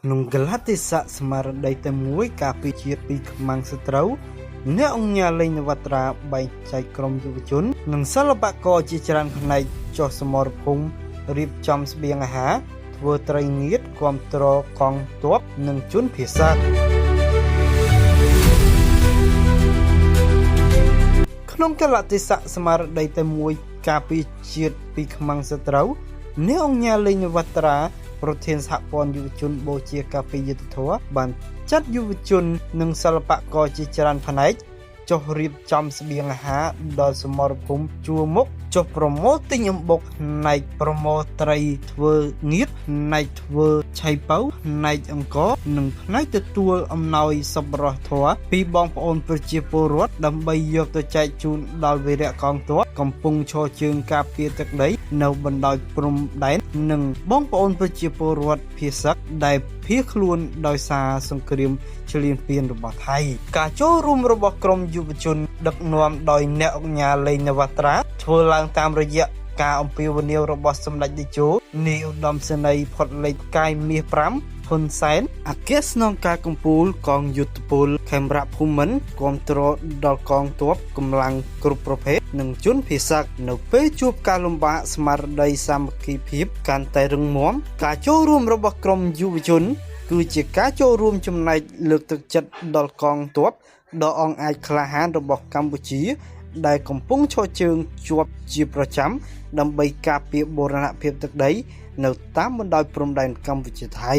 ក្នុងកលតិស័កស្មារតីតែមួយការពីជាតិពីខ្មាំងសត្រូវអ្នកអង្គញាលេងនវត្រាបែងចែកក្រុមយុវជននិងសិល្បករជាច្រើនផ្នែកចុះសមរភូមិរៀបចំស្បៀងអាហារធ្វើត្រីងៀតគាំទ្រកងទ័ពនិងជនភៀសសាស្ត្រក្នុងកលតិស័កស្មារតីតែមួយការពីជាតិពីខ្មាំងសត្រូវអ្នកអង្គញាលេងនវត្រាប្រធានសហព័ន្ធយុវជនបូជាការពីយុទ្ធធរបានចាត់យុវជននិងសិល្បករជាច្រើនផ្នែកចុះរៀបចំស្បៀងអាហារដល់សមរភូមិជួរមុខចុះប្រមូលទិញអំបុកផ្នែកប្រមូលត្រីធ្វើងៀតផ្នែកធ្វើឆៃប៉ៅផ្នែកអង្គរនិងផ្នែកទទួលអំណោយសប្បុរសធម៌ពីបងប្អូនប្រជាពលរដ្ឋដើម្បីយកទៅចែកជូនដល់វីរៈកងទ័ពកំពុងឈរជើងការពារទឹកដីនៅបណ្ដោយព្រំដែននិងបងប្អូនប្រជាពលរដ្ឋភៀសសាស្ត្រដែលភៀសខ្លួនដោយសារសង្គ្រាមឈ្លានពានរបស់ថៃការចូលរួមរបស់ក្រុមយុវជនដឹកនាំដោយអ្នកអង្គញាលេងនវត្រាធ្វើឡើងតាមរយៈការអំពាវនាវរបស់សម្ដេចតេជោនាយឧត្តមសេនីយ៍ផុតលេខកាយមាស5ហ៊ុនសែនអគ្គស្នងការកម្ពុជាកងយុទ្ធពលខេមរៈភូមិន្ទគាំទ្រដល់កងទ័ពកម្លាំងគ្រប់ប្រភេទនិងជនភៀសសាស្ត្រនៅពេលជួបការលំបាកស្មារតីសាមគ្គីភាពកាន់តែរឹងមាំការចូលរួមរបស់ក្រុមយុវជនគឺជាការចូលរួមចំណែកលើកទឹកចិត្តដល់កងទ័ពដ៏អង់អាចក្លាហានរបស់កម្ពុជាដែលកំពុងឈរជើងជាប់ជាប្រចាំដើម្បីការពារបូរណភាពទឹកដីនៅតាមបណ្ដោយព្រំដែនកម្ពុជាថៃ